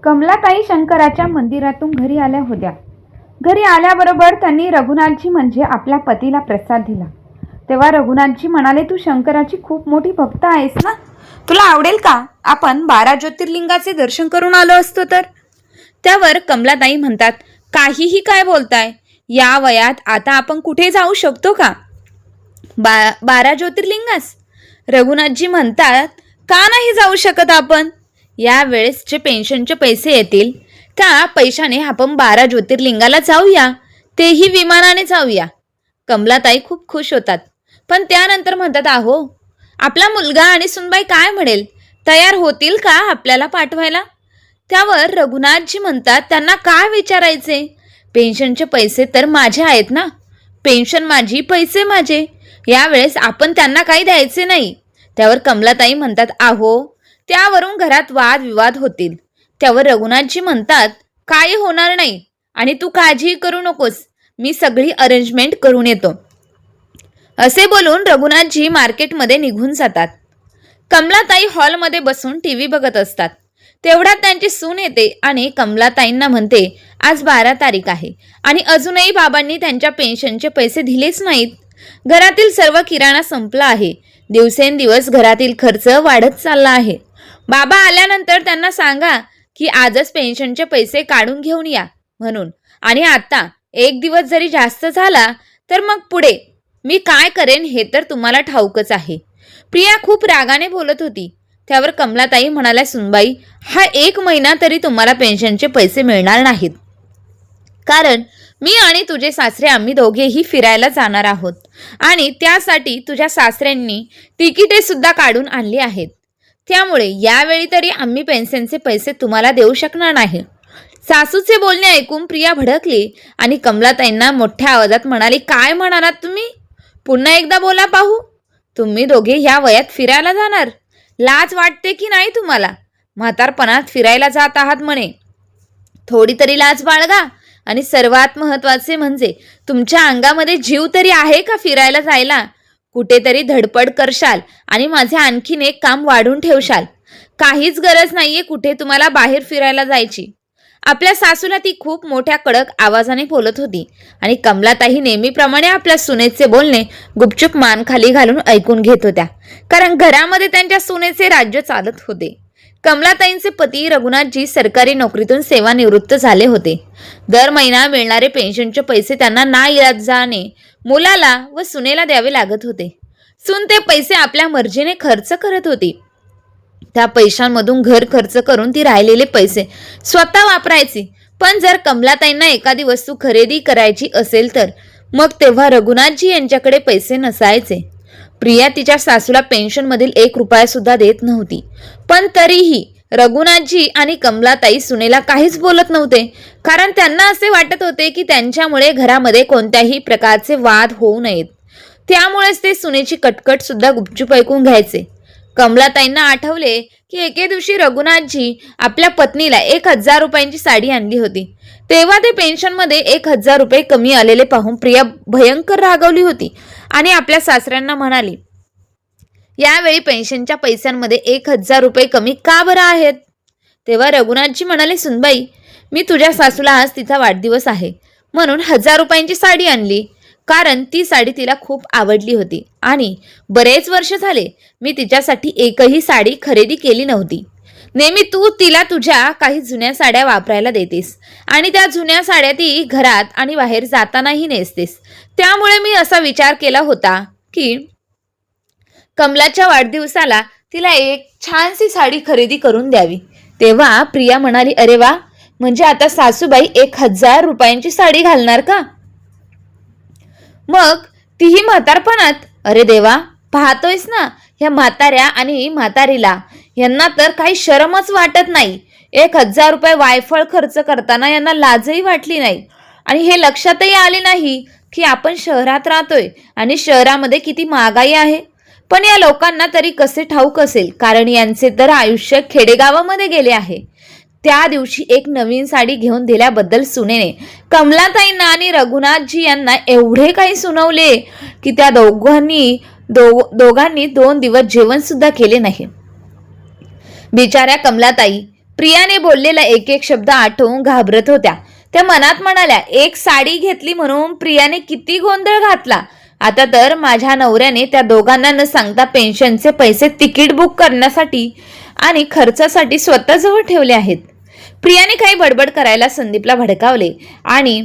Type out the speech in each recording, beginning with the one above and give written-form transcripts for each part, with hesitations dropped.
कमलाताई शंकराच्या मंदिरातून घरी आल्या होत्या. घरी आल्याबरोबर त्यांनी रघुनाथजी म्हणजे आपल्या पतीला प्रसाद दिला. तेव्हा रघुनाथजी म्हणाले, तू शंकराची खूप मोठी भक्त आहेस ना, तुला आवडेल का आपण 12 ज्योतिर्लिंगाचे दर्शन करून आलो असतो तर. त्यावर कमलाताई म्हणतात, काहीही काय बोलताय, या वयात आता आपण कुठे जाऊ शकतो का 12 ज्योतिर्लिंगास. रघुनाथजी म्हणतात, का नाही जाऊ शकत आपण. या वेळेस जे पेन्शनचे पैसे येतील त्या पैशाने आपण 12 ज्योतिर्लिंगाला जाऊया, तेही विमानाने जाऊया. कमलाताई खूप खुश होतात, पण त्यानंतर म्हणतात, अहो आपला मुलगा आणि सुनबाई काय म्हणेल, तयार होतील का आपल्याला पाठवायला. त्यावर रघुनाथजी म्हणतात, त्यांना काय विचारायचे, पेन्शनचे पैसे तर माझे आहेत ना, पेन्शन माझी पैसे माझे, यावेळेस आपण त्यांना काही द्यायचे नाही. त्यावर कमलाताई म्हणतात, अहो त्यावरून घरात वादविवाद होतील. त्यावर रघुनाथजी म्हणतात, काही होणार नाही आणि तू काळजी करू नकोस, मी सगळी अरेंजमेंट करून येतो. असे बोलून रघुनाथजी मार्केटमध्ये निघून जातात. कमलाताई हॉलमध्ये बसून टीव्ही बघत असतात. तेवढ्यात त्यांची सून येते आणि कमलाताईंना म्हणते, आज 12 तारीख आहे आणि अजूनही बाबांनी त्यांच्या पेन्शनचे पैसे दिलेच नाहीत. घरातील सर्व किराणा संपला आहे, दिवसेंदिवस घरातील खर्च वाढत चालला आहे. बाबा आल्यानंतर त्यांना सांगा की आजच पेन्शनचे पैसे काढून घेऊन या म्हणून, आणि आता एक दिवस जरी जास्त झाला तर मग पुढे मी काय करेन हे तर तुम्हाला ठाऊकच आहे. प्रिया खूप रागाने बोलत होती. त्यावर कमलाताई म्हणाल्या, सुनबाई, हा 1 महिना तरी तुम्हाला पेन्शनचे पैसे मिळणार नाहीत, कारण मी आणि तुझे सासरे आम्ही दोघेही फिरायला जाणार आहोत आणि त्यासाठी तुझ्या सासऱ्यांनी तिकिटे सुद्धा काढून आणली आहेत. त्यामुळे यावेळी तरी आम्ही पेन्शनचे पैसे तुम्हाला देऊ शकणार नाही. सासूचे बोलणे ऐकून प्रिया भडकली आणि कमलाताईंना मोठ्या आवाजात म्हणाली, काय म्हणालात तुम्ही, पुन्हा एकदा बोला पाहू. तुम्ही दोघे ह्या वयात फिरायला जाणार, लाज वाटते की नाही तुम्हाला, म्हातारपणात फिरायला जात आहात म्हणे, थोडी तरी लाज बाळगा. आणि सर्वात महत्त्वाचे म्हणजे तुमच्या अंगामध्ये जीव तरी आहे का फिरायला जायला. कुठेतरी धडपड करशाल आणि माझे आणखीन एक काम वाढून ठेवशाल. काहीच गरज नाहीये कुठे तुम्हाला बाहेर फिरायला जायची. आपल्या सासूला ती खूप मोठ्या कडक आवाजाने बोलत होती आणि कमलाताई नेहमीप्रमाणे आपल्या सुनेचे बोलणे गुपचूप मान खाली घालून ऐकून घेत होत्या, कारण घरामध्ये त्यांच्या सुनेचे राज्य चालत होते. कमलाताईंचे पती रघुनाथजी सरकारी नोकरीतून सेवानिवृत्त झाले होते. दर महिना मिळणारे पेन्शनचे पैसे त्यांना नाईलाजाने मुलाला व सुनेला द्यावे लागत होते. सून ते पैसे आपल्या मर्जीने खर्च करत होती. त्या पैशांमधून घर खर्च करून ती राहिलेले पैसे स्वतः वापरायची. पण जर कमलाताईंना एखादी वस्तू खरेदी करायची असेल तर मग तेव्हा रघुनाथजी यांच्याकडे पैसे नसायचे. प्रिया तिच्या सासूला पेन्शनमधील 1 रुपया सुद्धा देत नव्हती, पण तरीही रघुनाथजी आणि कमलाताई सुनेला काहीच बोलत नव्हते, कारण त्यांना असे वाटत होते की त्यांच्यामुळे घरामध्ये कोणत्याही प्रकारचे वाद होऊ नयेत. त्यामुळेच ते सुनेची कटकट सुद्धा गुपचूप ऐकून घ्यायचे. कमलाताईंना आठवले की एके दिवशी रघुनाथजी आपल्या पत्नीला 1000 रुपयांची साडी आणली होती. तेव्हा ते पेन्शनमध्ये 1000 रुपये कमी आलेले पाहून प्रिया भयंकर रागावली होती आणि आपल्या सासऱ्यांना म्हणाली, यावेळी पेन्शनच्या पैशांमध्ये 1000 रुपये कमी का बरं आहेत. तेव्हा रघुनाथजी म्हणाले, सुनबाई, मी तुझ्या सासूला आज तिचा वाढदिवस आहे म्हणून 1000 रुपयांची साडी आणली, कारण ती साडी तिला खूप आवडली होती आणि बरेच वर्ष झाले मी तिच्यासाठी एकही साडी खरेदी केली नव्हती. नेहमी तू तिला तुझ्या काही जुन्या साड्या वापरायला देतेस आणि त्या जुन्या साड्या ती घरात आणि बाहेर जातानाही नेसतेस. त्यामुळे मी असा विचार केला होता की कमलाच्या वाढदिवसाला तिला एक छानशी साडी खरेदी करून द्यावी. तेव्हा प्रिया म्हणाली, अरे वा, म्हणजे आता सासूबाई 1000 रुपयांची साडी घालणार का, मग तीही म्हातारपणात. अरे देवा, पाहतोयस ना ह्या म्हाताऱ्या आणि म्हातारीला, यांना तर काही शरमच वाटत नाही. 1000 रुपये वायफळ खर्च करताना यांना लाजही वाटली नाही आणि हे लक्षातही आले नाही की आपण शहरात राहतोय आणि शहरामध्ये किती महागाई आहे. पण या लोकांना तरी कसे ठाऊक असेल, कारण यांचे तर आयुष्य खेडेगावामध्ये गेले आहे. त्या दिवशी एक नवीन साडी घेऊन दिल्याबद्दल सुनेने कमलाताईंना आणि रघुनाथजी यांना एवढे काही सुनावले की त्या दोघांनी 2 दिवस जेवण सुद्धा केले नाही. बिचाऱ्या कमलाताई प्रियाने बोललेला एक एक शब्द आठवून घाबरत होत्या. त्या मनात म्हणाल्या, एक साडी घेतली म्हणून प्रियाने किती गोंधळ घातला. आता तर माझ्या नवऱ्याने त्या दोघांना न सांगता पेन्शनचे पैसे तिकीट बुक करण्यासाठी आणि खर्चासाठी स्वतःजवळ ठेवले आहेत. प्रियाने काही बडबड करायला संदीपला भडकावले आणि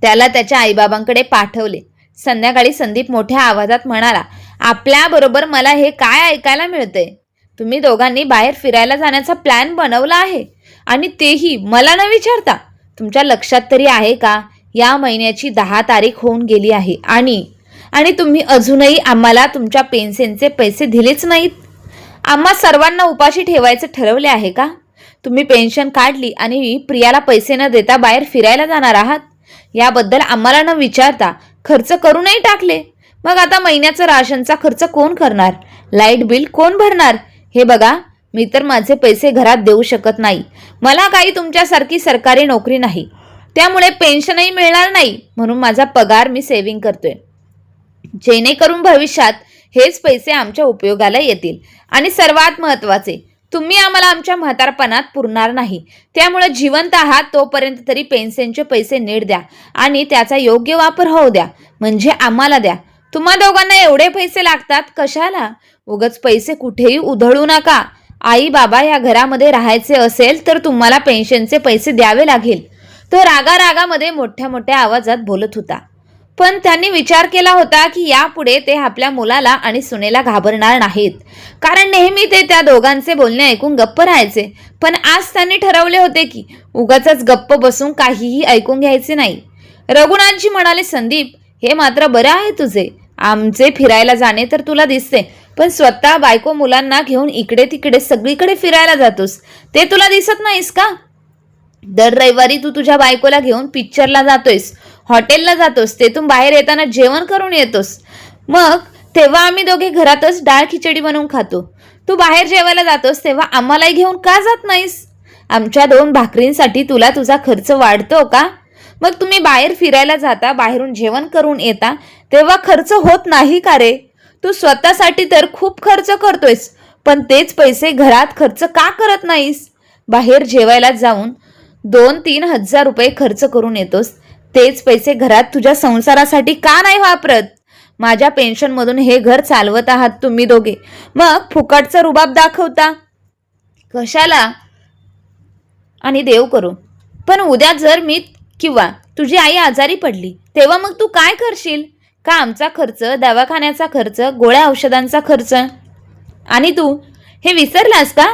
त्याला त्याच्या आईबाबांकडे पाठवले. संध्याकाळी संदीप मोठ्या आवाजात म्हणाला, आपल्याबरोबर मला हे काय ऐकायला मिळतंय? तुम्ही दोघांनी बाहेर फिरायला जाण्याचा प्लॅन बनवला आहे आणि तेही मला न विचारता. तुमच्या लक्षात तरी आहे का, या महिन्याची 10 तारीख होऊन गेली आहे आणि तुम्ही अजूनही आम्हाला तुमच्या पेन्शनचे पैसे दिलेच नाहीत. आम्हा सर्वांना उपाशी ठेवायचं ठरवले आहे का? तुम्ही पेन्शन काढली आणि प्रियाला पैसे न देता बाहेर फिरायला जाणार आहात. याबद्दल आम्हाला न विचारता खर्च करूनही टाकले. मग आता महिन्याचा राशनचा खर्च कोण करणार? लाईट बिल कोण भरणार? हे बघा, मी तर माझे पैसे घरात देऊ शकत नाही. मला काही तुमच्यासारखी सरकारी नोकरी नाही, त्यामुळे पेन्शनही मिळणार नाही. म्हणून माझा पगार मी सेव्हिंग करतोय, जेणेकरून भविष्यात हेच पैसे आमच्या उपयोगाला येतील. आणि सर्वात महत्त्वाचे, तुम्ही आम्हाला आमच्या म्हातारपणात पुरणार नाही. त्यामुळे जिवंत आहात तोपर्यंत तरी पेन्शनचे पैसे नीट द्या आणि त्याचा योग्य वापर होऊ द्या. म्हणजे आम्हाला द्या. तुम्हा दोघांना एवढे पैसे लागतात कशाला? उगाच पैसे कुठेही उधळू नका. आई बाबा या घरामध्ये राहायचे असेल तर तुम्हाला पेन्शनचे पैसे द्यावे लागेल. तो रागारागामध्ये मोठ्या मोठ्या आवाजात बोलत होता. पण त्यांनी विचार केला होता की यापुढे ते आपल्या मुलाला आणि सुनेला घाबरणार नाहीत, कारण नेहमी ते त्या दोघांचे बोलणे ऐकून गप्प राहायचे. पण आज त्यांनी ठरवले होते की उगाचच गप्प बसून काहीही ऐकून घ्यायचे नाही. रघुनाथजी म्हणाले, संदीप, हे मात्र बरं आहे तुझे. आमचे फिरायला जाणे तर तुला दिसते, पण स्वतः बायको मुलांना घेऊन इकडे तिकडे सगळीकडे फिरायला जातोस, ते तुला दिसत नाहीस का? दर रविवारी तू तुझ्या बायकोला घेऊन पिक्चरला जातोयस, हॉटेलला जातोस, तेथून बाहेर येताना जेवण करून येतोस. मग तेव्हा आम्ही दोघे घरातच डाळ खिचडी बनवून खातो. तू बाहेर जेवायला जातोस तेव्हा आम्हालाही घेऊन का जात नाहीस? आमच्या 2 भाकरींसाठी तुला तुझा खर्च वाढतो का? मग तुम्ही बाहेर फिरायला जाता, बाहेरून जेवण करून येता, तेव्हा खर्च होत नाही का रे? तू स्वतःसाठी तर खूप खर्च करतोयस, पण तेच पैसे घरात खर्च का करत नाहीस? बाहेर जेवायला जाऊन 2-3 हजार रुपये खर्च करून येतोस, तेच पैसे घरात तुझ्या संसारासाठी का नाही वापरत? माझ्या पेन्शनमधून हे घर चालवत आहात तुम्ही दोघे, मग फुकटचा रुबाब दाखवता कशाला? आणि देव करू, पण उद्या जर मी किंवा तुझी आई आजारी पडली तेव्हा मग तू काय करशील? का आमचा खर्च, दवाखान्याचा खर्च, गोळ्या औषधांचा खर्च? आणि तू हे विसरलास का?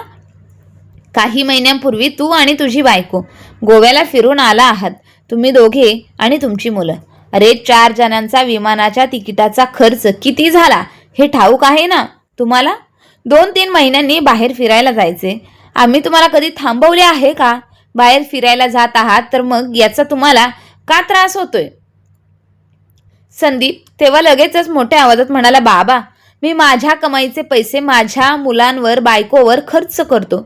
काही महिन्यांपूर्वी तू आणि तुझी बायको गोव्याला फिरून आला आहात, तुम्ही दोघे आणि तुमची मुलं. अरे 4 जणांचा विमानाच्या तिकिटाचा खर्च किती झाला हे ठाऊक आहे ना तुम्हाला? 2-3 महिन्यांनी बाहेर फिरायला जायचे. आम्ही तुम्हाला कधी थांबवले आहे का? बाहेर फिरायला जात आहात तर मग याचा तुम्हाला का त्रास होतोय? संदीप तेव्हा लगेचच मोठ्या आवाजात म्हणाला, बाबा, मी माझ्या कमाईचे पैसे माझ्या मुलांवर, बायकोवर खर्च करतो.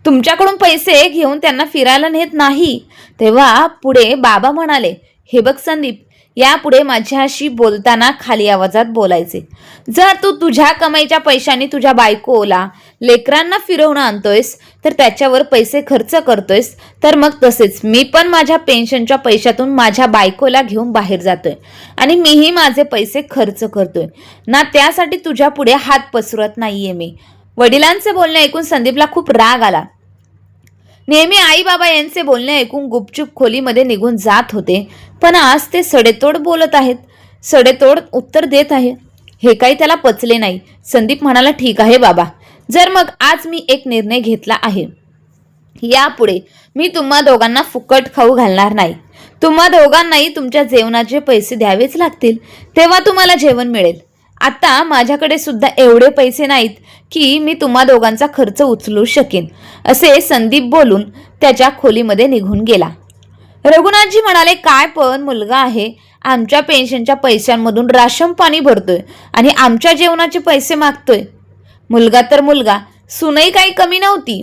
तुमच्याकडून पैसे घेऊन त्यांना फिरायला नेत नाही. तेव्हा पुढे बाबा म्हणाले, हे बघ संदीप, यापुढे माझ्याशी बोलताना खाली आवाजात बोलायचे. जर तू तुझ्या कमाईच्या पैशाने तुझ्या बायकोला, लेकरांना फिरवून आणतोयस, तर त्याच्यावर पैसे खर्च करतोयस, तर मग तसेच मी पण माझ्या पेन्शनच्या पैशातून माझ्या बायकोला घेऊन बाहेर जातोय आणि मीही माझे पैसे खर्च करतोय ना, त्यासाठी तुझ्या पुढे हात पसरत नाहीये मी. वडिलांचे बोलणे ऐकून संदीपला खूप राग आला. नेहमी आई बाबा यांचे बोलणे ऐकून गुपचूप खोलीमध्ये निघून जात होते, पण आज ते सडेतोड बोलत आहेत, सडेतोड उत्तर देत आहे. हे काही त्याला पचले नाही. संदीप म्हणाला, ठीक आहे बाबा, जर मग आज मी एक निर्णय घेतला आहे. यापुढे मी तुम्हा दोघांना फुकट खाऊ घालणार नाही. तुम्हा दोघांनाही तुमच्या जेवणाचे पैसे द्यावेच लागतील, तेव्हा तुम्हाला जेवण मिळेल. आता माझ्याकडे सुद्धा एवढे पैसे नाहीत की मी तुम्हा दोघांचा खर्च उचलू शकेन, असे संदीप बोलून त्याच्या खोलीमध्ये निघून गेला. रघुनाथजी म्हणाले, काय पण मुलगा आहे, आमच्या पेन्शनच्या पैशांमधून राशन पाणी भरतोय आणि आमच्या जेवणाचे पैसे मागतोय. मुलगा तर मुलगा, सुनई काही कमी नव्हती.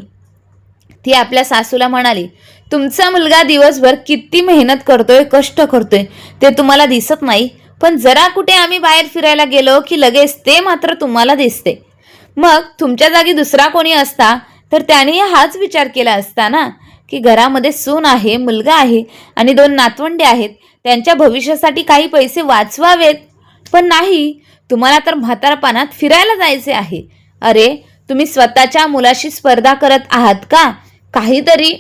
ती आपल्या सासूला म्हणाली, तुमचा मुलगा दिवसभर किती मेहनत करतोय, कष्ट करतोय, ते तुम्हाला दिसत नाही, पण जरा कुठे आम्ही बाहेर फिरायला गेलो की लगेच ते मात्र तुम्हाला दिसते. मग तुमच्या जागी दुसरा कोणी असता तर त्याने हाच विचार केला असता ना की घरामध्ये सून आहे, मुलगा आहे आणि 2 नातवंडे आहेत, त्यांच्या भविष्यासाठी काही पैसे वाचवावेत. पण नाही, तुम्हाला तर म्हातारपणात फिरायला जायचे आहे. अरे, तुम्ही स्वतःच्या मुलाशी स्पर्धा करत आहात का? काहीतरी,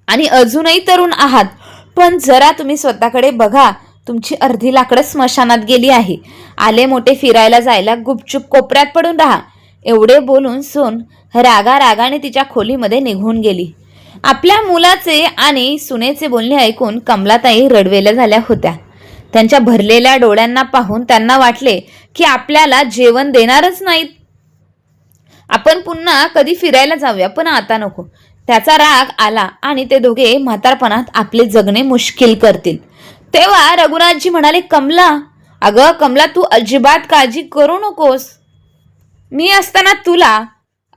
आणि अजूनही तरुण आहात, पण जरा तुम्ही स्वतःकडे बघा. तुमची अर्धी लाकडं स्मशानात गेली आहे. आले मोठे फिरायला जायला गुपचूप कोपऱ्यात पडून राहा. एवढे बोलून सून रागाने तिच्या खोलीमध्ये निघून गेली. आपल्या मुलाचे आणि सुनेचे बोलणे ऐकून कमलाताई रडवेल्या झाल्या होत्या. त्यांच्या भरलेल्या डोळ्यांना पाहून त्यांना वाटले की आपल्याला जेवण देणारच नाहीत. आपण पुन्हा कधी फिरायला जाऊया, पण आता नको. त्याचा राग आला आणि ते दोघे म्हातारपणात आपले जगणे मुश्किल करतील. तेव्हा रघुनाथजी म्हणाले, कमला, अगं कमला, तू अजिबात काळजी करू नकोस. मी असताना तुला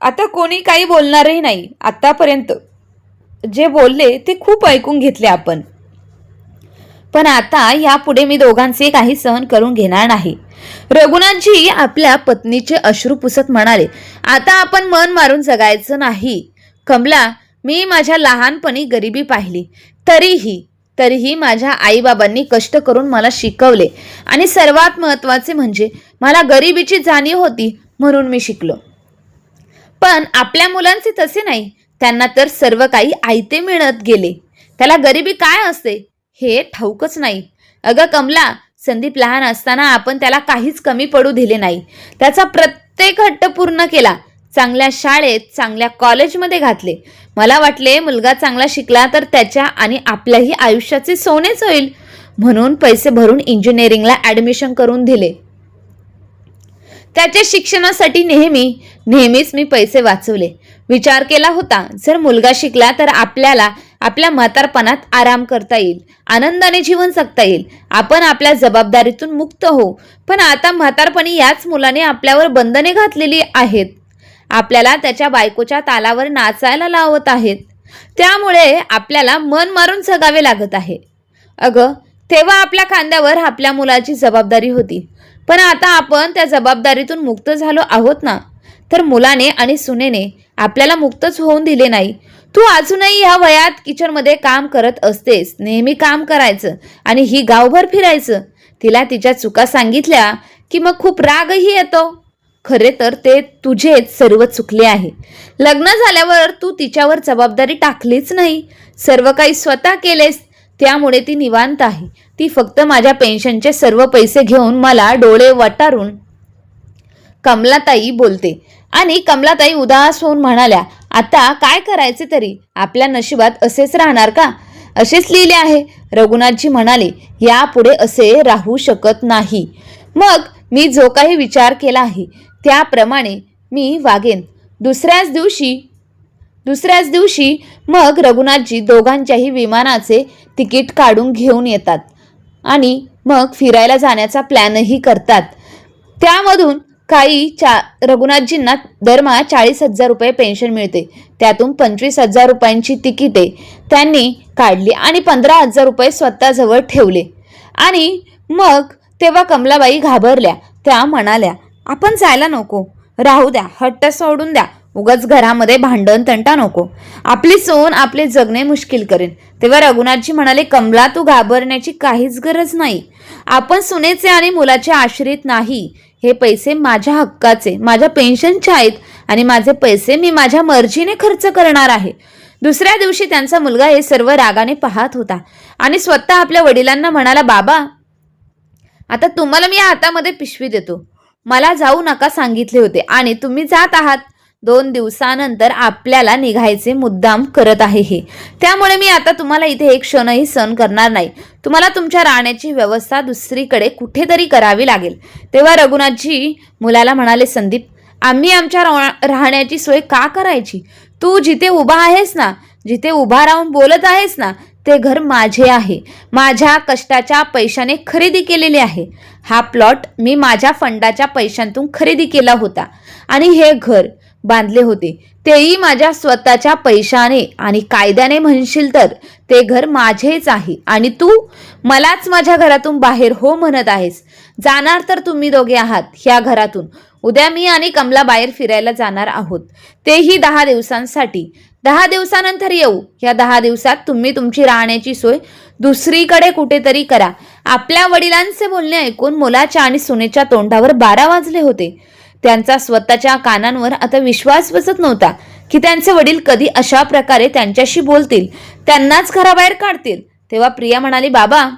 आता कोणी काही बोलणारही नाही. आतापर्यंत जे बोलले ते खूप ऐकून घेतले आपण, पण आता यापुढे मी दोघांचे काही सहन करून घेणार नाही. रघुनाथजी आपल्या पत्नीचे अश्रू पुसत म्हणाले, आता आपण मन मारून जगायचं नाही. कमला, मी माझ्या लहानपणी गरिबी पाहिली, तरीही माझ्या आईबाबांनी कष्ट करून मला शिकवले आणि सर्वात महत्त्वाचे म्हणजे मला गरिबीची जाणीव होती म्हणून मी शिकलो. पण आपल्या मुलांचे तसे नाही. त्यांना तर सर्व काही आयते मिळत गेले. त्याला गरिबी काय असते हे ठाऊकच नाही. अगं कमला, संदीप लहान असताना आपण त्याला काहीच कमी पडू दिले नाही. त्याचा प्रत्येक हट्ट पूर्ण केला. चांगल्या शाळेत, चांगल्या कॉलेजमध्ये घातले. मला वाटले मुलगा चांगला शिकला तर त्याच्या आणि आपल्याही आयुष्याचे सोनेच होईल, म्हणून पैसे भरून इंजिनिअरिंगला ॲडमिशन करून दिले. त्याच्या शिक्षणासाठी नेहमीच मी पैसे वाचवले. विचार केला होता, जर मुलगा शिकला तर आपल्याला आपल्या म्हातारपणात आराम करता येईल, आनंदाने जीवन जगता येईल, आपण आपल्या जबाबदारीतून मुक्त होऊ. पण आता म्हातारपणी याच मुलाने आपल्यावर बंधने घातलेली आहेत. आपल्याला त्याच्या बायकोच्या तालावर नाचायला लावत आहेत. त्यामुळे आपल्याला मन मारून जगावे लागत आहे. अगं, तेव्हा आपल्या खांद्यावर आपल्या मुलाची जबाबदारी होती, पण आता आपण त्या जबाबदारीतून मुक्त झालो आहोत ना. तर मुलाने आणि सुनेने आपल्याला मुक्तच होऊन दिले नाही. तू अजूनही ह्या वयात किचनमध्ये काम करत असतेस. नेहमी काम करायचं आणि ही गावभर फिरायचं. तिला तिच्या चुका सांगितल्या की मग खूप रागही येतो. खरे तर ते तुझेच सर्व चुकले आहे. लग्न झाल्यावर तू तिच्यावर जबाबदारी टाकलीच नाही. सर्व काही स्वतः केलेस, त्यामुळे ती निवांत आहे. ती फक्त माझ्या पेन्शनचे सर्व पैसे घेऊन मला डोळे वटारून कमलाताई बोलते. आणि कमलाताई उदास होऊन म्हणाल्या, आता काय करायचे तरी? आपल्या नशिबात असेच राहणार का? असेच लिहिले आहे. रघुनाथजी म्हणाले, यापुढे असे राहू शकत नाही. मग मी जो काही विचार केला आहे त्याप्रमाणे मी वागेन. दुसऱ्याच दिवशी मग रघुनाथजी दोघांच्याही विमानाचे तिकीट काढून घेऊन येतात आणि मग फिरायला जाण्याचा प्लॅनही करतात. त्यामधून रघुनाथजींना दरमहा 40,000 रुपये पेन्शन मिळते. त्यातून 25,000 रुपयांची तिकिटे त्यांनी काढली आणि 15,000 रुपये स्वतःजवळ ठेवले. आणि मग तेव्हा कमलाबाई घाबरल्या. त्या म्हणाल्या, आपण जायला नको, राहू द्या, हट्ट सोडून द्या, उगाच घरामध्ये भांडण तंटा नको. आपली सून आपले जगणे मुश्किल करेन. तेव्हा रघुनाथजी म्हणाले, कमला, तू घाबरण्याची काहीच गरज नाही. आपण सुनेचे आणि मुलाचे आश्रित नाही. हे पैसे माझ्या हक्काचे, माझ्या पेन्शनचे आहेत आणि माझे पैसे मी माझ्या मर्जीने खर्च करणार आहे. दुसऱ्या दिवशी त्यांचा मुलगा हे सर्व रागाने पाहत होता आणि स्वतः आपल्या वडिलांना म्हणाला, बाबा, आता तुम्हाला मी हातामध्ये पिशवी देतो. मला जाऊ नका सांगितले होते आणि तुम्ही जात आहात. 2 दिवसानंतर आपल्याला निघायचे मुद्दाम करत आहे हे. त्यामुळे मी आता तुम्हाला इथे एक क्षणही सहन करणार नाही. तुम्हाला तुमच्या राहण्याची व्यवस्था दुसरीकडे कुठेतरी करावी लागेल. तेव्हा रघुनाथजी मुलाला म्हणाले, संदीप, आम्ही आमच्या राहण्याची सोय का करायची? तू जिथे उभा आहेस ना, जिथे उभा राहून बोलत आहेस ना, ते घर माझे आहे. माझ्या कष्टाच्या पैशाने खरेदी केलेले आहे. हा प्लॉट मी माझ्या फंडाच्या पैशांतून खरेदी केला होता आणि हे घर बांधले होते, तेही माझ्या स्वतःच्या पैशाने. आणि कायद्याने म्हणशील तर ते घर माझेच आहे आणि तू मलाच माझ्या घरातून बाहेर हो म्हणत आहेस. जाणार तर तुम्ही दोघे आहात ह्या घरातून. उद्या मी आणि कमला बाहेर फिरायला जाणार आहोत, तेही 10 दिवसांसाठी. 10 दिवसानंतर येऊ. या 10 दिवसात तुम्ही तुमची राहण्याची सोय दुसरीकडे कुठेतरी करा. आपल्या वडिलांचे बोलणे ऐकून मुलाच्या आणि सुनेच्या तोंडावर 12 वाजले होते. त्यांचा स्वतःच्या कानांवर आता विश्वास बसत नव्हता की त्यांचे वडील कधी अशा प्रकारे त्यांच्याशी बोलतील, त्यांनाच घराबाहेर काढतील. तेव्हा प्रिया म्हणाली, बाबा,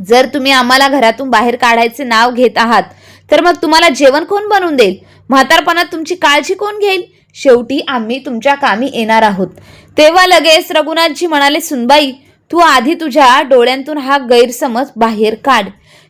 जर तुम्ही आम्हाला घरातून बाहेर काढायचे नाव घेत आहात तर मग तुम्हाला जेवण कोण बनवून देईल? म्हातारपणात तुमची काळजी कोण घेईल? शेवटी आम्ही तुमच्या कामी येणार आहोत. तेव्हा लगेच रघुनाथजी म्हणाले, सुनबाई, तू आधी तुझ्या डोळ्यांतून हा गैरसमज बाहेर काढ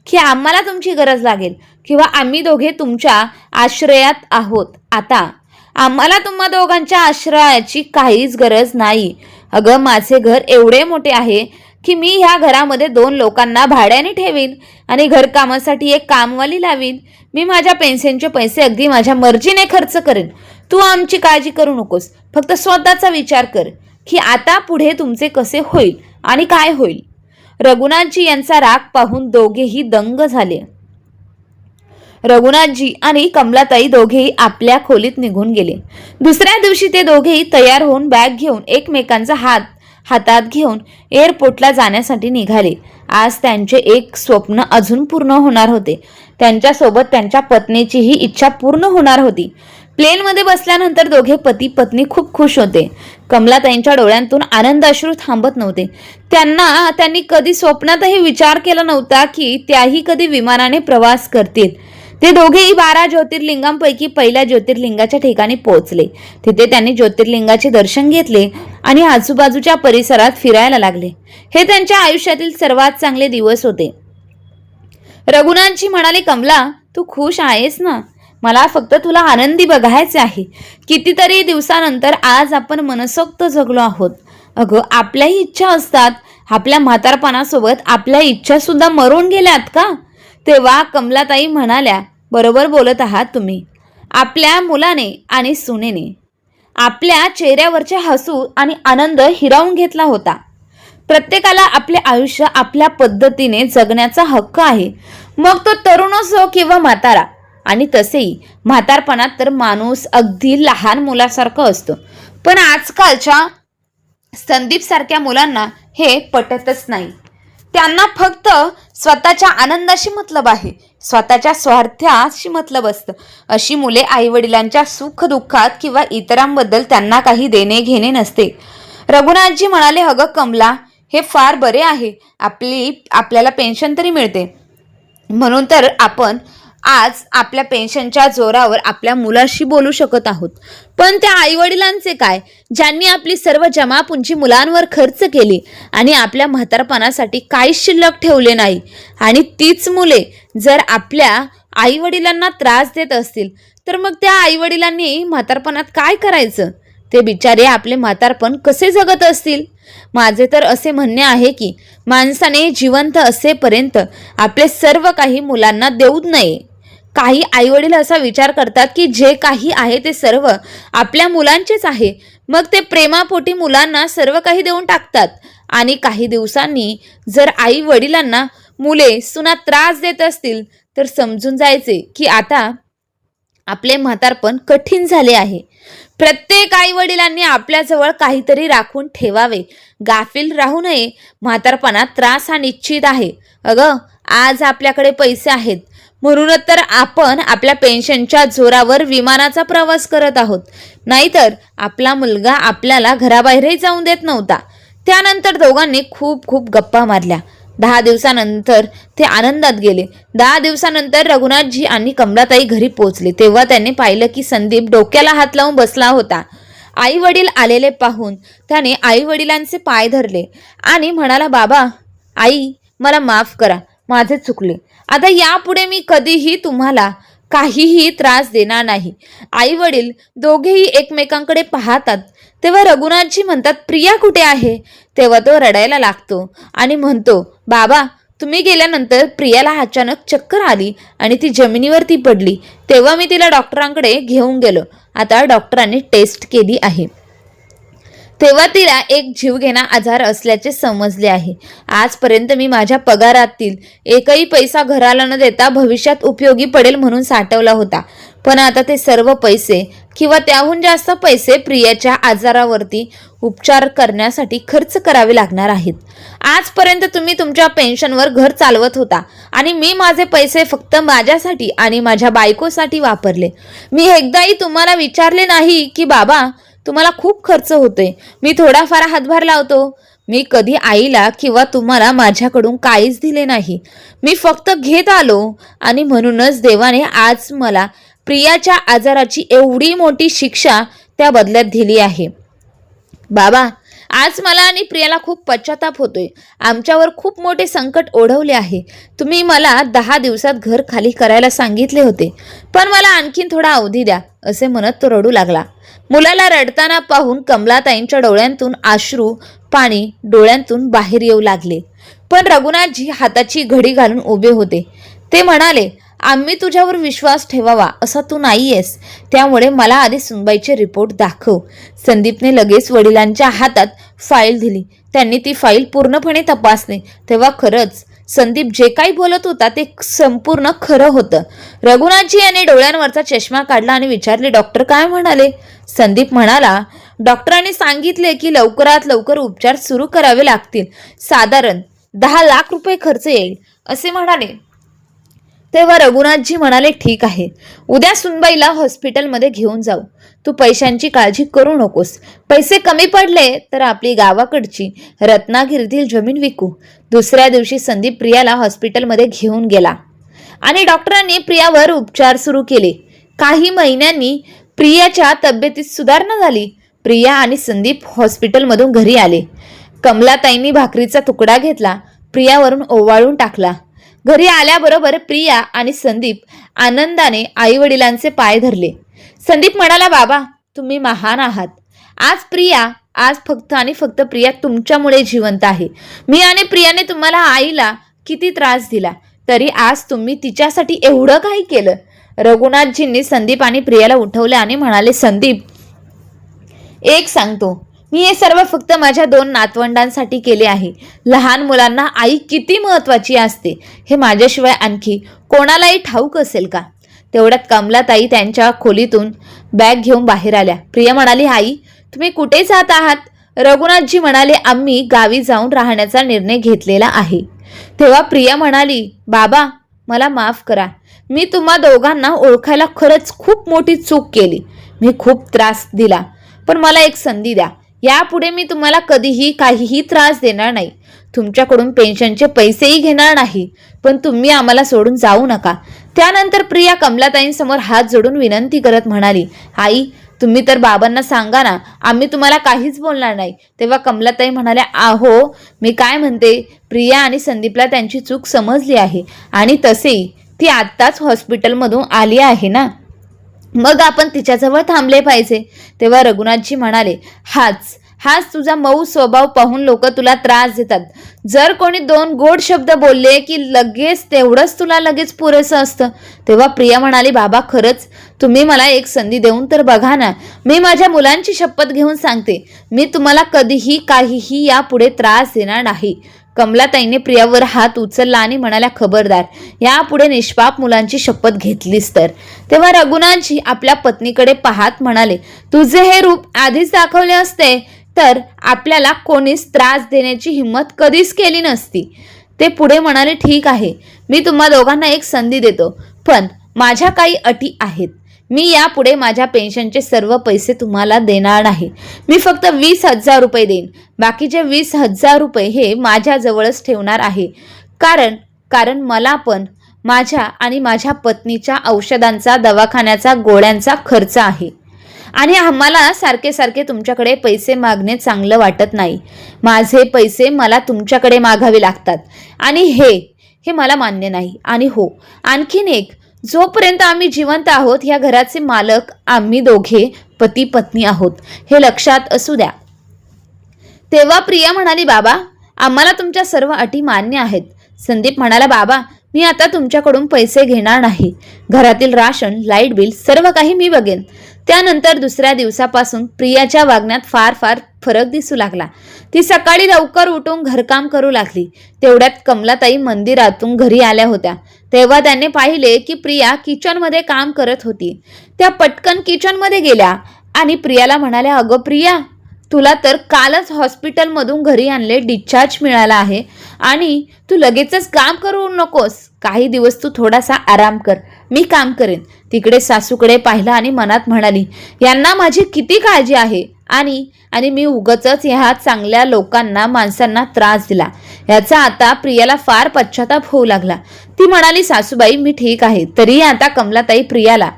की आम्हाला तुमची गरज लागेल किंवा आम्ही दोघे तुमच्या आश्रयात आहोत. आता आम्हाला तुम्हा दोघांच्या आश्रयाची काहीच गरज नाही. अगं, माझे घर एवढे मोठे आहे की मी ह्या घरामध्ये 2 लोकांना भाड्याने ठेवीन आणि घरकामासाठी एक कामवाली लावीन. मी माझ्या पेन्शनचे पैसे अगदी माझ्या मर्जीने खर्च करेन. तू आमची काळजी करू नकोस. फक्त स्वतःचा विचार कर की आता पुढे तुमचे कसे होईल आणि काय होईल. रघुनाथजी यांचा राग पाहून दोघेही दंग झाले. रघुनाथजी आणि कमलाताई दोघेही आपल्या खोलीत निघून गेले. दुसऱ्या दिवशी ते दोघेही तयार होऊन बॅग घेऊन एकमेकांचा हातात घेऊन एअरपोर्टला जाण्यासाठी निघाले. आज त्यांचे एक स्वप्न अजून पूर्ण होणार होते. त्यांच्यासोबत त्यांच्या पत्नीचीही इच्छा पूर्ण होणार होती. प्लेनमध्ये बसल्यानंतर दोघे पती पत्नी खूप खुश होते. कमलाताईंच्या डोळ्यांतून आनंद अश्रू थांबत नव्हते. त्यांनी कधी स्वप्नातही विचार केला नव्हता की त्याही कधी विमानाने प्रवास करतील. ते दोघेही 12 ज्योतिर्लिंगांपैकी पहिल्या ज्योतिर्लिंगाच्या ठिकाणी पोहोचले. तिथे त्यांनी ज्योतिर्लिंगाचे दर्शन घेतले आणि आजूबाजूच्या परिसरात फिरायला लागले. हे त्यांच्या आयुष्यातील सर्वात चांगले दिवस होते. रघुनाथजी म्हणाले, कमला, तू खुश आहेस ना? मला फक्त तुला आनंदी बघायचे आहे. कितीतरी दिवसानंतर आज आपण मनसोक्त जगलो आहोत. अगं, आपल्याही इच्छा असतात. आपल्या म्हातारपणासोबत आपल्या इच्छा सुद्धा मरून गेल्यात का? तेव्हा कमलाताई म्हणाल्या, बरोबर बोलत आहात तुम्ही. आपल्या मुलाने आणि सुनेने आपल्या चेहऱ्यावरचे हसू आणि आनंद हिरावून घेतला होता. प्रत्येकाला आपले आयुष्य आपल्या पद्धतीने जगण्याचा हक्क आहे, मग तो तरुण असो किंवा म्हातारा. आणि तसेही म्हातारपणात तर माणूस अगदी लहान मुलासारखं असतो. पण आजकालच्या संदीप सारख्या मुलांना हे पटतच नाही. त्यांना फक्त स्वतःच्या आनंदाशी मतलब आहे, स्वतःच्या स्वार्थाशी मतलब असतं. अशी मुले आईवडिलांच्या सुख दुःखात किंवा इतरांबद्दल त्यांना काही देणे घेणे नसते. रघुनाथजी म्हणाले, अगं कमला, हे फार बरे आहे. आपल्याला पेन्शन तरी मिळते, म्हणून तर आपण आज आपल्या पेन्शनच्या जोरावर आपल्या मुलाशी बोलू शकत आहोत. पण त्या आईवडिलांचे काय, ज्यांनी आपली सर्व जमापुंजी मुलांवर खर्च केली आणि आपल्या म्हातारपणासाठी काहीच शिल्लक ठेवले नाही. आणि तीच मुले जर आपल्या आईवडिलांना त्रास देत असतील तर मग त्या आईवडिलांनी म्हातारपणात काय करायचं? ते बिचारे आपले म्हातारपण कसे जगत असतील? माझे तर असे म्हणणे आहे की माणसाने जिवंत असेपर्यंत आपले सर्व काही मुलांना देऊ नये. काही आईवडील असा विचार करतात की जे काही आहे ते सर्व आपल्या मुलांचेच आहे, मग ते प्रेमापोटी मुलांना सर्व काही देऊन टाकतात. आणि काही दिवसांनी जर आई वडिलांना मुले सुना त्रास देत असतील तर समजून जायचे की आता आपले म्हातारपण कठीण झाले आहे. प्रत्येक आई वडिलांनी आपल्याजवळ काहीतरी राखून ठेवावे, गाफील राहू नये. म्हातारपणात त्रास हा निश्चित आहे. अगं, आज आपल्याकडे पैसे आहेत म्हणूनच तर आपण आपल्या पेन्शनच्या जोरावर विमानाचा प्रवास करत आहोत. नाहीतर आपला मुलगा आपल्याला घराबाहेरही जाऊन देत नव्हता. त्यानंतर दोघांनी खूप खूप गप्पा मारल्या. 10 दिवसानंतर ते आनंदात गेले. 10 दिवसानंतर रघुनाथजी आणि कमलाताई घरी पोहोचले. तेव्हा त्यांनी पाहिलं की संदीप डोक्याला हात लावून बसला होता. आई वडील आलेले पाहून त्याने आई वडिलांचे पाय धरले आणि म्हणाला, बाबा, आई, मला माफ करा, माझे चुकले. आता यापुढे मी कधीही तुम्हाला काहीही त्रास देणार नाही. आई वडील दोघेही एकमेकांकडे पाहतात. तेव्हा रघुनाथजी म्हणतात, प्रिया कुठे आहे? तेव्हा तो रडायला लागतो आणि म्हणतो, बाबा, तुम्ही गेल्यानंतर प्रियाला अचानक चक्कर आली आणि ती जमिनीवरती पडली. तेव्हा मी तिला डॉक्टरांकडे घेऊन गेलो. आता डॉक्टरांनी टेस्ट केली आहे. तेव्हा तिला एक जीवघेणा आजार असल्याचे समजले आहे. आजपर्यंत मी माझ्या पगारातील एकही पैसा घराला न देता भविष्यात उपयोगी पडेल म्हणून साठवला होता, पण आता ते सर्व पैसे किंवा त्याहून जास्त पैसे प्रियाच्या आजारावरती उपचार करण्यासाठी खर्च करावे लागणार आहेत. आजपर्यंत तुम्ही तुमच्या पेन्शनवर घर चालवत होता आणि मी माझे पैसे फक्त माझ्यासाठी आणि माझ्या बायकोसाठी वापरले. मी एकदाही तुम्हाला विचारले नाही की बाबा तुम्हाला खूप खर्च होतोय, मी थोडाफार हातभार लावतो. मी कधी आईला किंवा तुम्हाला माझ्याकडून काहीच दिले नाही. मी फक्त घेत आलो आणि म्हणूनच देवाने आज मला प्रियाच्या आजाराची एवढी मोठी शिक्षा त्या बदल्यात दिली आहे. बाबा, आज मला आणि प्रियाला खूप पश्चाताप होतोय. आमच्यावर खूप मोठे संकट ओढवले आहे. तुम्ही मला 10 दिवसात घर खाली करायला सांगितले होते, पण मला आणखीन थोडा अवधी द्या, असे म्हणत तो रडू लागला. मुलाला रडताना पाहून कमलाताईंच्या डोळ्यांतून अश्रू पाणी डोळ्यांतून बाहेर येऊ लागले. पण रघुनाथजी हाताची घडी घालून उभे होते. ते म्हणाले, आम्ही तुझ्यावर विश्वास ठेवावा असा तू नाहीयेस, त्यामुळे मला आधी सुनबाईचे रिपोर्ट दाखव. संदीपने लगेच वडिलांच्या हातात फाईल दिली. त्यांनी ती फाईल पूर्णपणे तपासली. तेव्हा खरंच संदीप जे काही बोलत होता ते संपूर्ण खरं होतं. रघुनाथजी यांनी डोळ्यांवरचा चष्मा काढला आणि विचारले, डॉक्टर काय म्हणाले? संदीप म्हणाला, डॉक्टरांनी सांगितले की लवकरात लवकर उपचार सुरू करावे लागतील. साधारण 10 लाख रुपये खर्च येईल असे म्हणाले. तेव्हा रघुनाथजी म्हणाले, ठीक आहे, उद्या सुनबाईला हॉस्पिटलमध्ये घेऊन जाऊ. तू पैशांची काळजी करू नकोस. पैसे कमी पडले तर आपली गावाकडची रत्नागिरीतील जमीन विकू. दुसऱ्या दिवशी संदीप प्रियाला हॉस्पिटलमध्ये घेऊन गेला आणि डॉक्टरांनी प्रियावर उपचार सुरू केले. काही महिन्यांनी प्रियाच्या तब्येतीत सुधारणा झाली. प्रिया आणि संदीप हॉस्पिटलमधून घरी आले. कमलाताईंनी भाकरीचा तुकडा घेतला, प्रियावरून ओवाळून टाकला. घरी आल्याबरोबर प्रिया आणि संदीप आनंदाने आई वडिलांचे पाय धरले. संदीप म्हणाला, बाबा तुम्ही महान आहात. आज फक्त आणि फक्त प्रिया तुमच्यामुळे जिवंत आहे. मी आणि प्रियाने तुम्हाला आईला किती त्रास दिला, तरी आज तुम्ही तिच्यासाठी एवढं काही केलं. रघुनाथजींनी संदीप आणि प्रियाला उठवले आणि म्हणाले, संदीप एक सांगतो, मी हे सर्व फक्त माझ्या 2 नातवंडांसाठी केले आहे. लहान मुलांना आई किती महत्वाची असते हे माझ्याशिवाय आणखी कोणालाही ठाऊक असेल का? तेवढ्यात कमलाताई त्यांच्या खोलीतून बॅग घेऊन बाहेर आल्या. प्रिया म्हणाली, आई तुम्ही कुठे जात आहात? रघुनाथजी म्हणाले, आम्ही गावी जाऊन राहण्याचा निर्णय घेतलेला आहे. तेव्हा प्रिया म्हणाली, बाबा मला माफ करा. मी तुम्हा दोघांना ओळखायला खरंच खूप मोठी चूक केली. मी खूप त्रास दिला, पण मला एक संधी द्या. यापुढे मी तुम्हाला कधीही काहीही त्रास देणार नाही. तुमच्याकडून पेन्शनचे पैसेही घेणार नाही, पण तुम्ही आम्हाला सोडून जाऊ नका. त्यानंतर प्रिया कमलाताईंसमोर हात जोडून विनंती करत म्हणाली, आई तुम्ही तर बाबांना सांगा ना, आम्ही तुम्हाला काहीच बोलणार नाही. तेव्हा कमलाताई म्हणाल्या, आहो मी काय म्हणते, प्रिया आणि संदीपला त्यांची चूक समजली आहे आणि तसेही ती आत्ताच हॉस्पिटलमधून आली आहे ना, मग आपण तिच्याजवळ थांबले पाहिजे. तेव्हा रघुनाथजी म्हणाले, हाच तुझा मऊ स्वभाव पाहून लोक तुला त्रास देतात. जर कोणी 2 गोड शब्द बोलले की लगेच तेवढंच तुला लगेच पुरेसं असतं. तेव्हा प्रिया म्हणाली, बाबा खरंच तुम्ही मला एक संधी देऊन तर बघा ना. मी माझ्या मुलांची शपथ घेऊन सांगते, मी तुम्हाला कधीही काहीही यापुढे त्रास देणार नाही. कमलाताईने प्रियावर हात उचलला आणि म्हणाल्या, खबरदार यापुढे निष्पाप मुलांची शपथ घेतलीस तर. तेव्हा रघुनाथजी आपल्या पत्नीकडे पाहत म्हणाले, तुझे हे रूप आधीच दाखवले असते तर आपल्याला कोणीच त्रास देण्याची हिंमत कधीच केली नसती. ते पुढे म्हणाले, ठीक आहे, मी तुम्हा दोघांना एक संधी देतो, पण माझ्या काही अटी आहेत. मी यापुढे माझ्या पेन्शनचे सर्व पैसे तुम्हाला देणार नाही. मी फक्त 20,000 रुपये देईन. बाकीचे 20,000 रुपये हे माझ्याजवळच ठेवणार आहे. कारण मला पण माझ्या आणि माझ्या पत्नीच्या औषधांचा, दवाखान्याचा, गोळ्यांचा खर्च आहे आणि आम्हाला सारखे तुमच्याकडे पैसे मागणे चांगलं वाटत नाही. माझे पैसे मला तुमच्याकडे मागावे लागतात आणि हे मला मान्य नाही. आणि हो, आणखीन एक, जोपर्यंत आम्ही जिवंत आहोत या घराचे मालक आम्ही दोघे पती पत्नी आहोत, हे लक्षात असू द्या. तेव्हा प्रिया म्हणाली, बाबा आम्हाला तुमच्या सर्व अटी मान्य आहेत. संदीप म्हणाला, बाबा मी आता तुमच्याकडून पैसे घेणार नाही. घरातील राशन, लाईट बिल सर्व काही मी बघेन. त्यानंतर दुसऱ्या दिवसापासून प्रियाच्या वागण्यात फार फरक दिसू लागला. ती सकाळी लवकर उठून घरकाम करू लागली. तेवढ्यात कमलाताई मंदिरातून घरी आल्या होत्या. तेव्हा त्यांनी पाहिले की प्रिया किचनमध्ये काम करत होती. त्या पटकन किचनमध्ये गेल्या आणि प्रियाला म्हणाल्या, अगं प्रिया, तुला तर कालच हॉस्पिटलमधून घरी आणले, डिस्चार्ज मिळाला आहे आणि तू लगेचच काम करू नकोस. काही दिवस तू थोडासा आराम कर, मी काम करेन. तिकडे सासूकडे पाहिलं आणि मनात म्हणाली, यांना माझी किती काळजी आहे आणि मी उगाचच ह्या चांगल्या लोकांना, माणसांना त्रास दिला. याचा आता प्रियाला फार पश्चाताप होऊ लागला. ती म्हणाली, सासूबाई मी ठीक आहे. तरी आता कमलाताई प्रियाला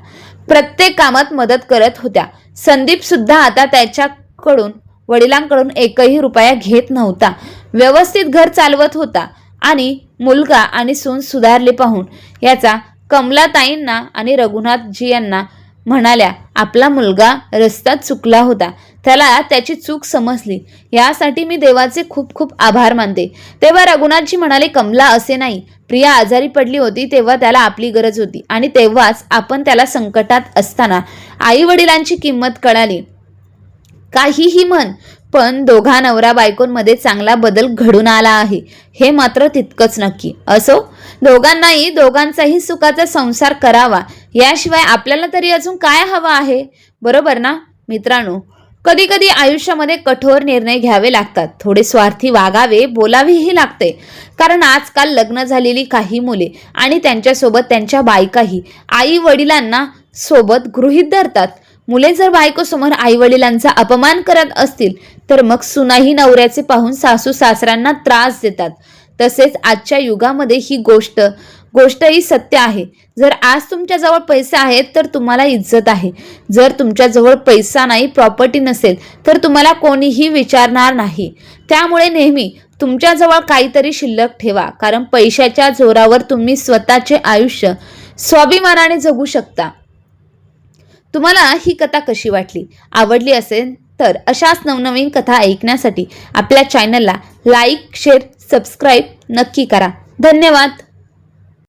प्रत्येक कामात मदत करत होत्या. संदीप सुद्धा आता त्याच्याकडून, वडिलांकडून एकही रुपया घेत नव्हता. व्यवस्थित घर चालवत होता आणि मुलगा आणि सून सुधारले पाहून याचा कमलाताईंना आणि रघुनाथजी यांना म्हणाल्या, आपला मुलगा रस्त्यात चुकला होता, त्याला त्याची चूक समजली. यासाठी मी देवाचे खूप खूप आभार मानते. तेव्हा रघुनाथजी म्हणाले, कमला असे नाही, प्रिया आजारी पडली होती तेव्हा त्याला आपली गरज होती आणि तेव्हाच आपण त्याला संकटात असताना आई वडिलांची किंमत कळाली. काहीही म्हण, पण दोघा नवरा बायकोंमध्ये चांगला बदल घडून आला आहे हे मात्र तितकंच नक्की. असो, दोघांनाही दोघांचाही सुखाचा संसार करावा, याशिवाय आपल्याला तरी अजून काय हवं आहे, बरोबर ना मित्रांनो? कधी कधी आयुष्यामध्ये कठोर निर्णय घ्यावे लागतात. थोडे स्वार्थी वागावे, बोलावेही लागते. कारण आजकाल लग्न झालेली काही मुले आणि त्यांच्यासोबत त्यांच्या बायकाही आई वडिलांना सोबत गृहीत धरतात. मुले जर बायकोसमोर आई वडिलांचा अपमान करत असतील तर मग सुनाही नवऱ्याचे पाहून सासू सासऱ्यांना त्रास देतात. तसेच आजच्या युगामध्ये ही गोष्टही सत्य आहे. जर आज तुमच्याजवळ पैसे आहेत तर तुम्हाला इज्जत आहे. जर तुमच्याजवळ पैसा नाही, प्रॉपर्टी नसेल तर तुम्हाला कोणीही विचारणार नाही. त्यामुळे नेहमी तुमच्याजवळ काहीतरी शिल्लक ठेवा, कारण पैशाच्या जोरावर तुम्ही स्वतःचे आयुष्य स्वाभिमानाने जगू शकता. तुम्हाला ही कथा कशी वाटली? आवडली असेल तर अशाच नवनवीन कथा ऐकण्यासाठी आपल्या चॅनलला लाईक, शेअर, सबस्क्राईब नक्की करा. धन्यवाद.